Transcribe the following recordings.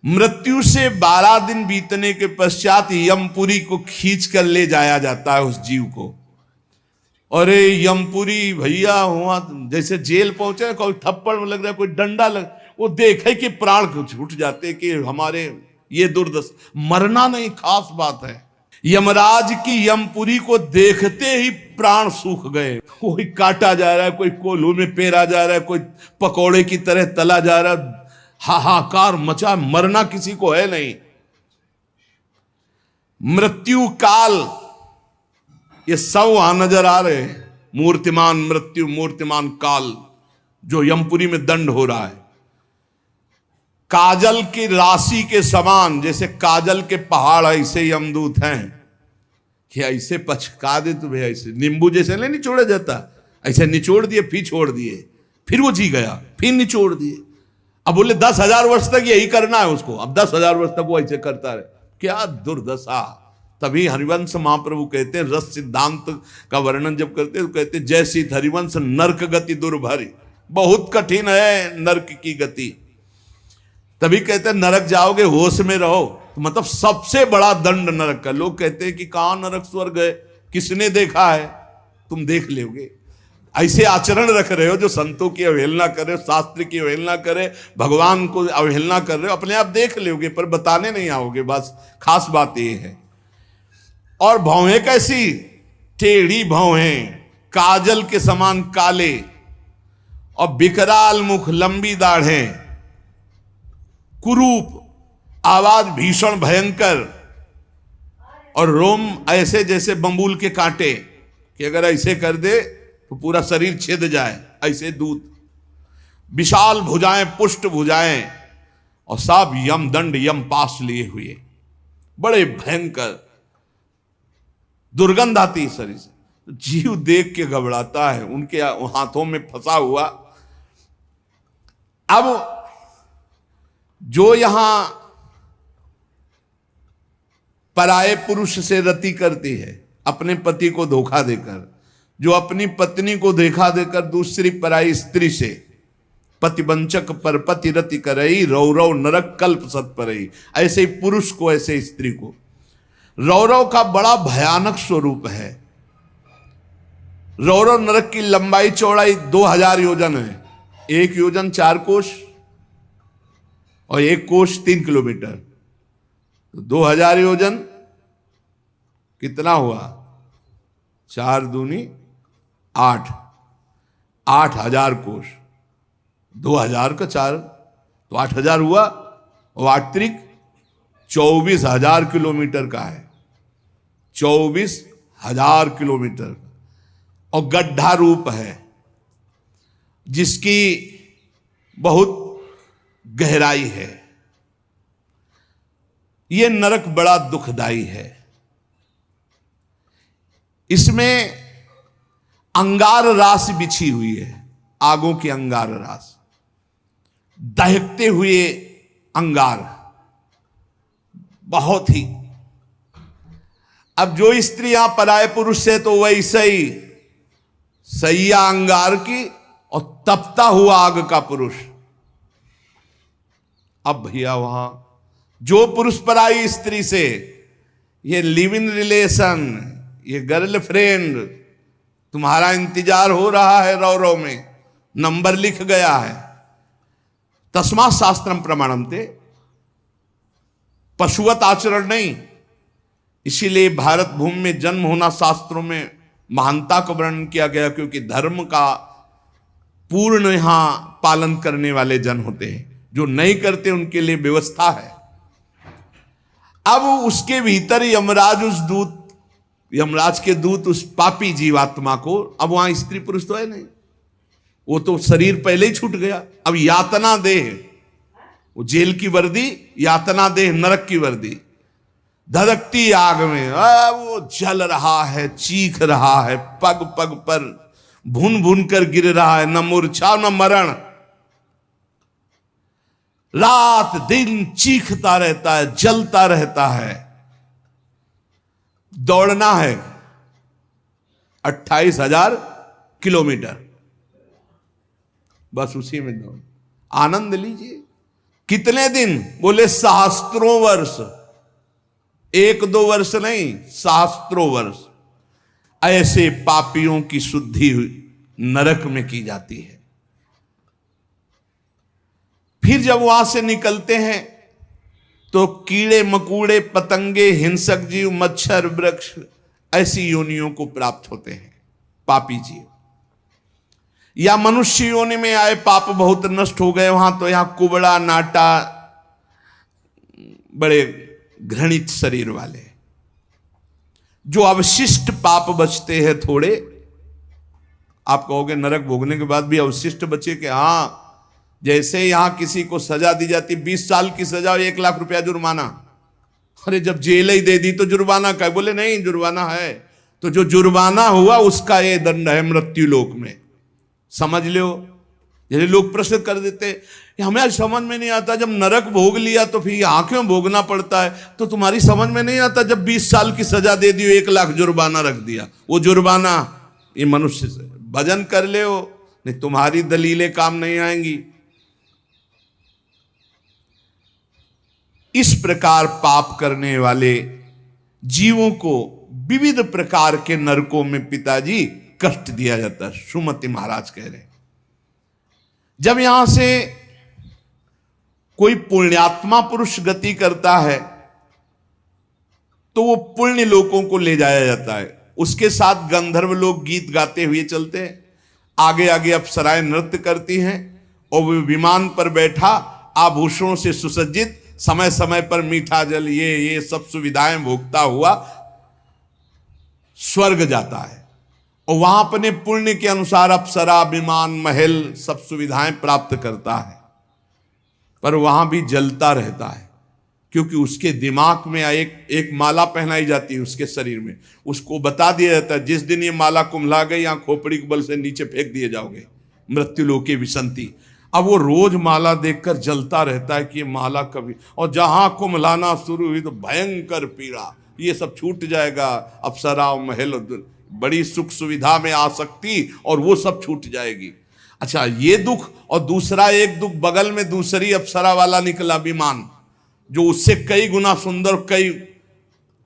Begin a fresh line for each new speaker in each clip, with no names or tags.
मृत्यु से 12 दिन बीतने के पश्चात यमपुरी को खींच कर ले जाया जाता है उस जीव को। अरे यमपुरी भैया हुआ जैसे जेल पहुंचे, कोई थप्पड़ लग रहा है, कोई डंडा लग, वो देखे कि प्राण छूट जाते कि हमारे ये दुर्दशा, मरना नहीं खास बात है। यमराज की यमपुरी को देखते ही प्राण सूख गए। कोई काटा जा रहा है, कोई कोल्हू में पेरा जा रहा है, कोई पकौड़े की तरह तला जा रहा है, हाहाकार मचा, मरना किसी को है नहीं। मृत्यु काल ये सब वहां नजर आ रहे हैं। मूर्तिमान मृत्यु, मूर्तिमान काल, जो यमपुरी में दंड हो रहा है। काजल की राशि के समान, जैसे काजल के पहाड़ ऐसे यमदूत हैं कि ऐसे पचका दे तुम्हें, ऐसे नींबू जैसे नहीं निचोड़ा जाता, ऐसे निचोड़ दिए, फिर छोड़ दिए, फिर वो जी गया, फिर निचोड़ दिए। अब बोले 10,000 वर्ष तक यही करना है उसको, अब 10,000 वर्ष तक वो ऐसे करता रहे, क्या दुर्दशा। तभी हरिवंश महाप्रभु कहते हैं, रस सिद्धांत का वर्णन जब करते हैं तो कहते हैं, जैसी हरिवंश नरक गति दुर्भरी, बहुत कठिन है नरक की गति। तभी कहते हैं नरक जाओगे होश में रहो, तो मतलब सबसे बड़ा दंड नरक का। लोग कहते हैं कि कहां नरक स्वर्ग है, किसने देखा है, तुम देख लोगे। ऐसे आचरण रख रहे हो जो संतों की अवहेलना कर रहे हो, शास्त्र की अवहेलना करे, भगवान को अवहेलना कर रहे हो, अपने आप देख लोगे पर बताने नहीं आओगे। बस खास बात ये है। और भौहें कैसी, टेढ़ी भौहें, काजल के समान काले, और विकराल मुख, लंबी दाढ़ें, कुरूप, आवाज भीषण भयंकर, और रोम ऐसे जैसे बंबूल के कांटे कि अगर ऐसे कर दे तो पूरा शरीर छेद जाए, ऐसे दूत। विशाल भुजाएं, पुष्ट भुजाएं, और सब यम दंड, यम पास लिए हुए, बड़े भयंकर, दुर्गंध आती शरीर से। जीव देख के घबराता है, उनके हाथों में फंसा हुआ। अब जो यहां पराये पुरुष से रति करती है, अपने पति को धोखा देकर, जो अपनी पत्नी को धोखा देकर दूसरी पराई स्त्री से, पतिवंचक पर पति रति करई, रौरव नरक कल्प सत परई। ऐसे ही पुरुष को, ऐसे स्त्री को। रौरव का बड़ा भयानक स्वरूप है। रौरव नरक की लंबाई चौड़ाई 2000 योजन है। 1 योजन 4 कोश और 1 कोश 3 किलोमीटर, तो 2000 योजन कितना हुआ, 4 दूनी 8, 8000 कोश, 2000 का 4 तो 8000 हुआ, और 8 त्रिक 24,000 किलोमीटर का है, 24,000 किलोमीटर, और गड्ढा रूप है जिसकी बहुत गहराई है। यह नरक बड़ा दुखदाई है। इसमें अंगार रास बिछी हुई है, आगों की अंगार रास, दहकते हुए अंगार, बहुत ही। अब जो स्त्रियां पराये पुरुष से, तो वैसे ही सैया अंगार की और तपता हुआ आग का पुरुष। अब भैया वहां जो पुरुष पराई स्त्री से, ये लिव इन रिलेशन, ये गर्लफ्रेंड, तुम्हारा इंतजार हो रहा है रौरव में, नंबर लिख गया है। तस्मात् शास्त्रम प्रमाणन्ते, पशुवत आचरण नहीं। इसीलिए भारत भूमि में जन्म होना शास्त्रों में महानता का वर्णन किया गया, क्योंकि धर्म का पूर्ण यहां पालन करने वाले जन होते हैं, जो नहीं करते उनके लिए व्यवस्था है। अब उसके भीतर यमराज, उस दूत, यमराज के दूत उस पापी जीवात्मा को, अब वहां स्त्री पुरुष तो है नहीं, वो तो शरीर पहले ही छूट गया, अब यातना देह, वो जेल की वर्दी, यातना देह नरक की वर्दी, धधकती आग में वो जल रहा है, चीख रहा है, पग पग पर भुन भुन कर गिर रहा है, न मूर्छा न मरण, रात दिन चीखता रहता है, जलता रहता है। दौड़ना है 28,000 किलोमीटर, बस उसी में दौड़, आनंद लीजिए। कितने दिन? बोले सहस्त्रों वर्ष, 1-2 वर्ष नहीं, सहस्त्रों वर्ष ऐसे पापियों की शुद्धि नरक में की जाती है। फिर जब वहां से निकलते हैं तो कीड़े मकोड़े, पतंगे, हिंसक जीव, मच्छर, वृक्ष ऐसी योनियों को प्राप्त होते हैं पापी जीव। या मनुष्य योनि में आए, पाप बहुत नष्ट हो गए वहां, तो यहां कुबड़ा, नाटा, बड़े घृणित शरीर वाले, जो अवशिष्ट पाप बचते हैं थोड़े। आप कहोगे नरक भोगने के बाद भी अवशिष्ट बचे? कि हाँ, जैसे यहां किसी को सजा दी जाती, 20 साल की सजा और 1 लाख रुपया जुर्माना। अरे जब जेल ही दे दी तो जुर्माना का? बोले नहीं, जुर्माना है। तो जो जुर्माना हुआ उसका ये दंड है मृत्यु लोक में, समझ लो। जैसे लोग प्रश्न कर देते, हमें आज समझ में नहीं आता, जब नरक भोग लिया तो फिर यहां क्यों भोगना पड़ता है? तो तुम्हारी समझ में नहीं आता, जब 20 साल की सजा दे दी, 1 लाख जुर्माना रख दिया, वो जुर्माना ये मनुष्य से भजन कर ले हो, नहीं तुम्हारी दलीलें काम नहीं आएंगी। इस प्रकार पाप करने वाले जीवों को विविध प्रकार के नरकों में पिताजी कष्ट दिया जाता है। सुमति महाराज कह रहे हैं, जब यहां से कोई पुण्यात्मा पुरुष गति करता है तो वो पुण्य लोकों को ले जाया जाता है। उसके साथ गंधर्व लोग गीत गाते हुए चलते हैं, आगे आगे अप्सराएं नृत्य करती हैं, और वो विमान पर बैठा आभूषणों से सुसज्जित, समय समय पर मीठा जल, ये सब सुविधाएं भोगता हुआ स्वर्ग जाता है, और वहां अपने पुण्य के अनुसार अप्सरा, विमान, महल सब सुविधाएं प्राप्त करता है। पर वहां भी जलता रहता है, क्योंकि उसके दिमाग में एक माला पहनाई जाती है उसके शरीर में। उसको बता दिया जाता है, जिस दिन ये माला कुम्हला गई, यहां खोपड़ी के बल से नीचे फेंक दिए जाओगे, मृत्यु लोके विसंति। अब वो रोज माला देखकर जलता रहता है कि ये माला कभी, और जहां कुम्हलाना शुरू हुई तो भयंकर पीड़ा, ये सब छूट जाएगा, अप्सरा, महल, बड़ी सुख सुविधा में आ सकती, और वो सब छूट जाएगी। अच्छा, ये दुख, और दूसरा एक दुख बगल में दूसरी अप्सरा वाला निकला विमान, जो उससे कई गुना सुंदर, कई,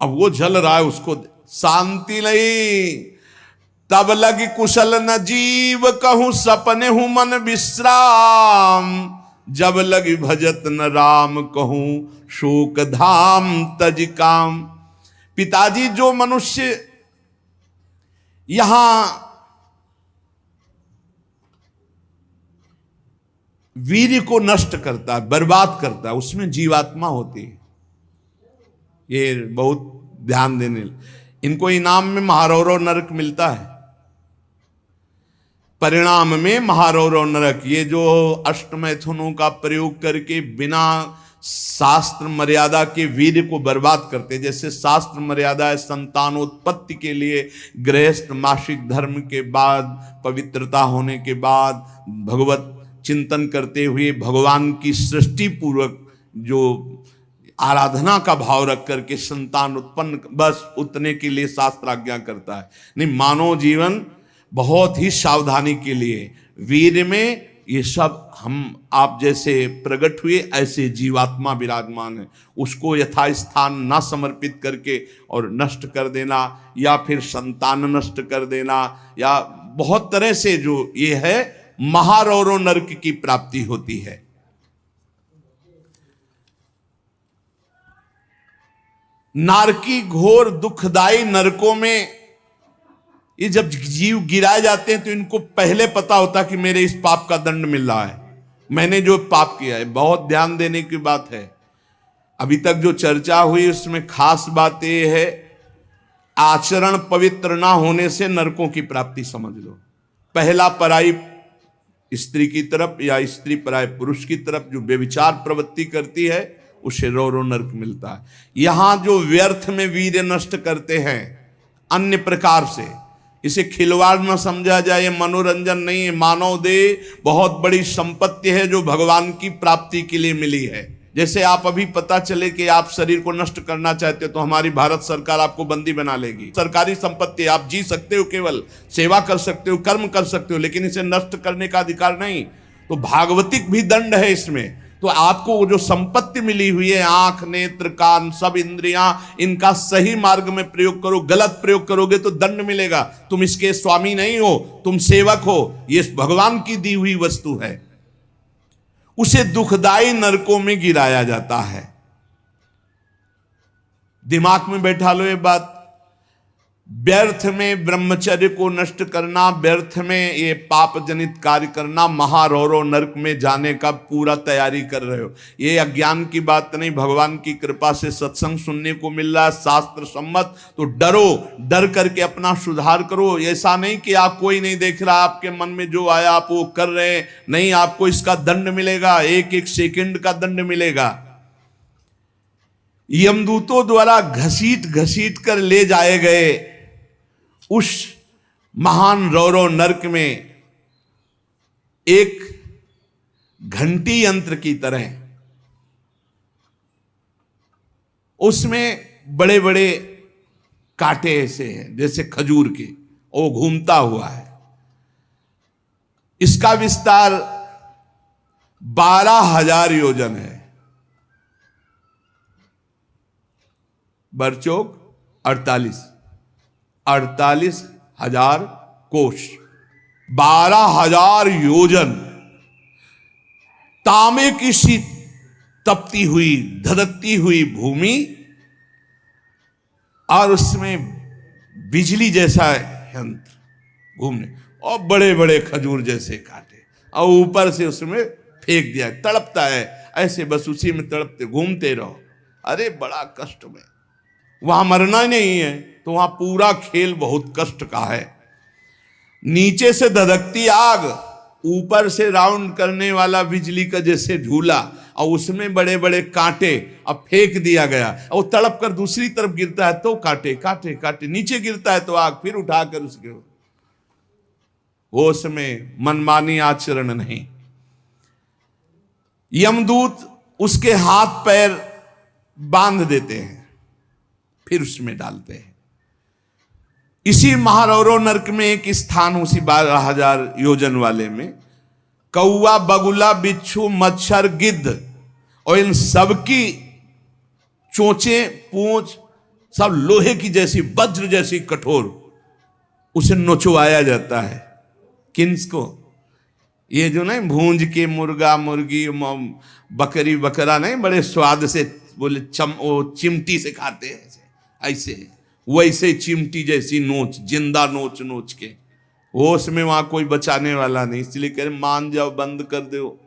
अब वो जल रहा है, उसको शांति नहीं। तब लगी कुशल न जीव कहूं, सपने हूं मन विश्राम, जब लगी भजत न राम कहूं, शोक धाम तज काम। पिताजी, जो मनुष्य यहां वीर्य को नष्ट करता है, बर्बाद करता है, उसमें जीवात्मा होती है। ये बहुत ध्यान देने, इनको इनाम में महारौरव नरक मिलता है, परिणाम में महारौरव नरक। ये जो अष्टमैथुनों का प्रयोग करके बिना शास्त्र मर्यादा के वीर्य को बर्बाद करते, जैसे शास्त्र मर्यादा है संतानोत्पत्ति के लिए, गृहस्थ मासिक धर्म के बाद, पवित्रता होने के बाद, भगवत चिंतन करते हुए भगवान की सृष्टि पूर्वक जो आराधना का भाव रख करके संतान उत्पन्न, बस उतने के लिए शास्त्र आज्ञा करता है। नहीं, मानव जीवन बहुत ही सावधानी के लिए, वीर में ये सब हम आप जैसे प्रकट हुए ऐसे जीवात्मा विराजमान है, उसको यथास्थान ना समर्पित करके और नष्ट कर देना, या फिर संतान नष्ट कर देना, या बहुत तरह से जो ये है महारौरव नरक की प्राप्ति होती है। नारकी घोर दुखदाई नरकों में ये जब जीव गिराए जाते हैं तो इनको पहले पता होता कि मेरे इस पाप का दंड मिल रहा है, मैंने जो पाप किया है। बहुत ध्यान देने की बात है, अभी तक जो चर्चा हुई उसमें खास बात यह है, आचरण पवित्र ना होने से नरकों की प्राप्ति समझ लो। पहला, पराई स्त्री की तरफ या स्त्री पराय पुरुष की तरफ जो व्यभिचार प्रवृत्ति करती है, उसे रौरव नरक मिलता है। यहां जो व्यर्थ में वीर्य नष्ट करते हैं अन्य प्रकार से, इसे खिलवाड़ न समझा जाए, मनोरंजन नहीं है। मानव देह बहुत बड़ी संपत्ति है जो भगवान की प्राप्ति के लिए मिली है। जैसे आप अभी पता चले कि आप शरीर को नष्ट करना चाहते हो तो हमारी भारत सरकार आपको बंदी बना लेगी। सरकारी संपत्ति, आप जी सकते हो, केवल सेवा कर सकते हो, कर्म कर सकते हो, लेकिन इसे नष्ट करने का अधिकार नहीं। तो भागवतिक भी दंड है इसमें। तो आपको वो जो संपत्ति मिली हुई है, आंख, नेत्र, कान, सब इंद्रियां, इनका सही मार्ग में प्रयोग करो। गलत प्रयोग करोगे तो दंड मिलेगा। तुम इसके स्वामी नहीं हो, तुम सेवक हो। ये भगवान की दी हुई वस्तु है। उसे दुखदाई नरकों में गिराया जाता है। दिमाग में बैठा लो ये बात। व्यर्थ में ब्रह्मचर्य को नष्ट करना, व्यर्थ में ये पाप जनित कार्य करना, महारौरव नरक में जाने का पूरा तैयारी कर रहे हो। ये अज्ञान की बात नहीं, भगवान की कृपा से सत्संग सुनने को मिल रहा है, शास्त्र सम्मत। तो डरो, डर करके अपना सुधार करो। ऐसा नहीं कि आप कोई नहीं देख रहा, आपके मन में जो आया आप वो कर रहे हैं। नहीं, आपको इसका दंड मिलेगा, एक एक सेकंड का दंड मिलेगा। यमदूतों द्वारा घसीट घसीट कर ले जाए गए उस महान रौरव नरक में एक घंटी यंत्र की तरह उसमें बड़े बड़े कांटे ऐसे हैं जैसे खजूर के, वो घूमता हुआ है। इसका विस्तार 12,000 योजन है। बरचोक 48,000 कोष, 12,000 योजन। तांबे की सी तपती हुई, धधकती हुई भूमि, और उसमें बिजली जैसा यंत्र घूमने, और बड़े बड़े खजूर जैसे कांटे, और ऊपर से उसमें फेंक दिया। तड़पता है ऐसे, बस उसी में तड़पते घूमते रहो। अरे बड़ा कष्ट में, वहां मरना ही नहीं है, तो वहां पूरा खेल बहुत कष्ट का है। नीचे से धधकती आग, ऊपर से राउंड करने वाला बिजली का जैसे झूला, और उसमें बड़े बड़े कांटे। अब फेंक दिया गया, और वो तड़प कर दूसरी तरफ गिरता है तो कांटे कांटे कांटे, नीचे गिरता है तो आग, फिर उठाकर उसके वो उसमें मनमानी आचरण नहीं। यमदूत उसके हाथ पैर बांध देते हैं, फिर उसमें डालते हैं। इसी महारौरव नरक में एक स्थान, उसी 12,000 योजन वाले में, कौआ, बगुला, बिच्छू, मच्छर, गिद्ध और इन सबकी चोंचे, पूंछ सब लोहे की जैसी, वज्र जैसी कठोर, उसे नोचवाया जाता है। किसको? ये जो नहीं भूंज के मुर्गा मुर्गी बकरी बकरा नहीं बड़े स्वाद से बोले वो चिमटी से खाते हैं ऐसे, वैसे चिमटी जैसी नोच, जिंदा नोच नोच के, वो उसमें वहां कोई बचाने वाला नहीं। इसलिए कह रहे मान जाओ, बंद कर दो।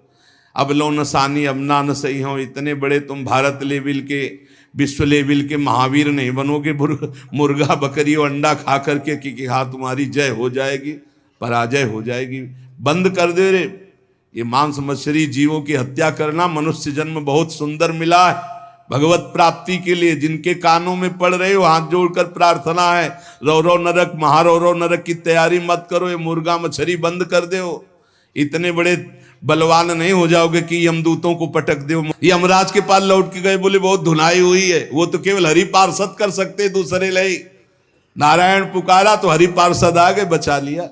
अब लो नसानी अब ना न सही हो। इतने बड़े तुम भारत लेवल के, विश्व लेवल के महावीर नहीं बनोगे मुर्गा बकरी और अंडा खा करके कि हाँ तुम्हारी जय हो जाएगी, पराजय हो जाएगी। बंद कर दे रे। ये मांस मछली जीवों की हत्या करना, मनुष्य जन्म बहुत सुंदर मिला है भगवत प्राप्ति के लिए। जिनके कानों में पड़ रहे हो हाथ जोड़कर प्रार्थना है, रौरव नरक, महारौरव नरक की तैयारी मत करो। ये मुर्गा मछली बंद कर दो। इतने बड़े बलवान नहीं हो जाओगे कि यमदूतों को पटक दो। यमराज के पास लौट के गए, बोले बहुत धुनाई हुई है। वो तो केवल हरि पार्षद कर सकते, दूसरे ले। नारायण पुकारा तो हरि पार्षद आ गए, बचा लिया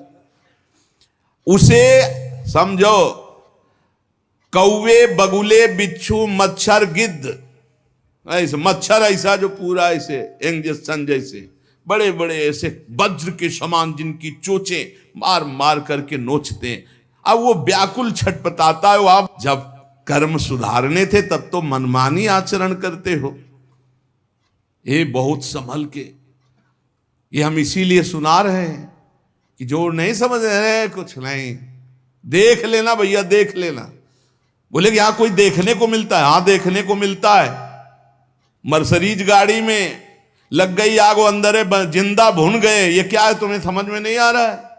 उसे। समझो, कौवे, बगुले, बिच्छू, मच्छर, गिद्ध, ऐसे मच्छर ऐसा जो पूरा ऐसे इंजेक्शन जैसे बड़े बड़े ऐसे वज्र के समान, जिनकी चोंचे मार मार करके नोचते हैं। अब वो व्याकुल छटपटाता है। आप जब कर्म सुधारने थे तब तो मनमानी आचरण करते हो। ये बहुत संभल के, ये हम इसीलिए सुना रहे हैं कि जो नहीं समझ रहे कुछ नहीं, देख लेना भैया, देख लेना। बोले कि यहां कोई देखने को मिलता है? हाँ देखने को मिलता है। मर्सरीज गाड़ी में लग गई आग, वो अंदर है, जिंदा भून गए। ये क्या है तुम्हें समझ में नहीं आ रहा है?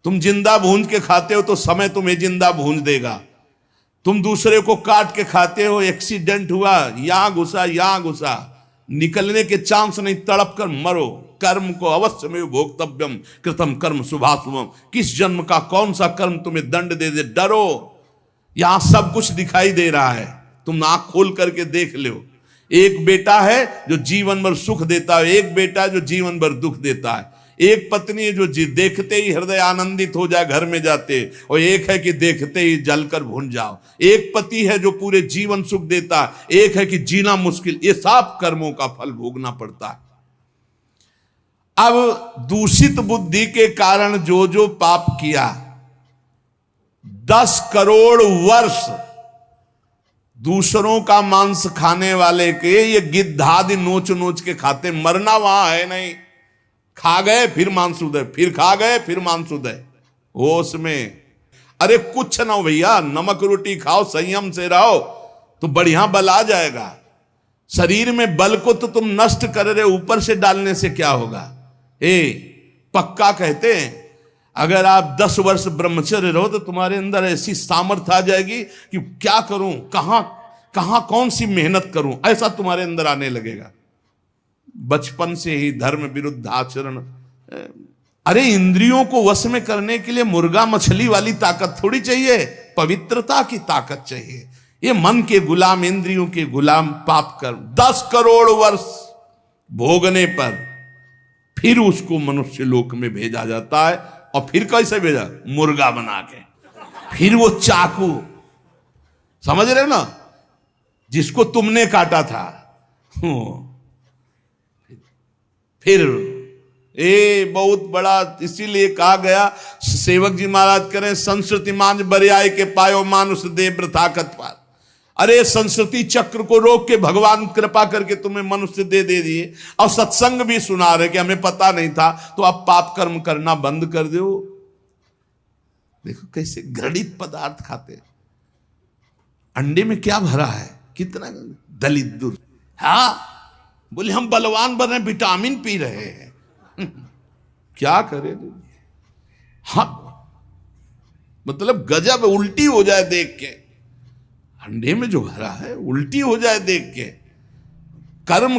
तुम जिंदा भूंज के खाते हो तो समय तुम्हें जिंदा भूंज देगा। तुम दूसरे को काट के खाते हो, एक्सीडेंट हुआ, यहां घुसा, निकलने के चांस नहीं, तड़प कर मरो। कर्म को अवश्य में भोक्तव्यम कृतम कर्म शुभाशुभम। किस जन्म का कौन सा कर्म तुम्हें दंड दे दे, डरो। यहां सब कुछ दिखाई दे रहा है, तुम आंख खोल करके देख लो। एक बेटा है जो जीवन भर सुख देता है, एक बेटा जो जीवन भर दुख देता है। एक पत्नी है जो देखते ही हृदय आनंदित हो जाए घर में जाते, और एक है कि देखते ही जलकर भून जाओ। एक पति है जो पूरे जीवन सुख देता, एक है कि जीना मुश्किल। ये सब कर्मों का फल भोगना पड़ता है। अब दूषित बुद्धि के कारण जो जो पाप किया, 10 करोड़ वर्ष दूसरों का मांस खाने वाले के ये गिद्धादि नोच नोच के खाते, मरना वहां है नहीं। खा गए फिर मांस उदय, फिर खा गए फिर मांस उदय, होश में। अरे कुछ ना हो भैया, नमक रोटी खाओ, संयम से रहो तो बढ़िया बल आ जाएगा। शरीर में बल को तो तुम नष्ट कर रहे, ऊपर से डालने से क्या होगा। पक्का कहते हैं अगर आप 10 वर्ष ब्रह्मचर्य रहो तो तुम्हारे अंदर ऐसी सामर्थ्य आ जाएगी कि क्या करूं, कहां कौन सी मेहनत करूं, ऐसा तुम्हारे अंदर आने लगेगा। बचपन से ही धर्म विरुद्ध आचरण। अरे इंद्रियों को वश में करने के लिए मुर्गा मछली वाली ताकत थोड़ी चाहिए, पवित्रता की ताकत चाहिए। ये मन के गुलाम, इंद्रियों के गुलाम पाप कर 10 करोड़ वर्ष भोगने पर फिर उसको मनुष्य लोक में भेजा जाता है। और फिर कैसे भेजा, मुर्गा बना के। फिर वो चाकू, समझ रहे हो ना, जिसको तुमने काटा था, फिर बहुत बड़ा। इसीलिए कहा गया, सेवक जी महाराज करें, संस्कृति मांझ बरियाई के पायो मानुष दे वृथाकत पार। अरे संस्कृति चक्र को रोक के भगवान कृपा करके तुम्हें मनुष्य दे दिए, और सत्संग भी सुना रहे कि हमें पता नहीं था, तो आप पाप कर्म करना बंद कर दो। देखो कैसे घृणित पदार्थ खाते। अंडे में क्या भरा है, कितना दलित दूर। हाँ बोले हम बलवान बन रहे, विटामिन पी रहे हैं। क्या करे। हाँ मतलब गजब, उल्टी हो जाए देख के। अंडे में जो भरा है उल्टी हो जाए देख के। कर्म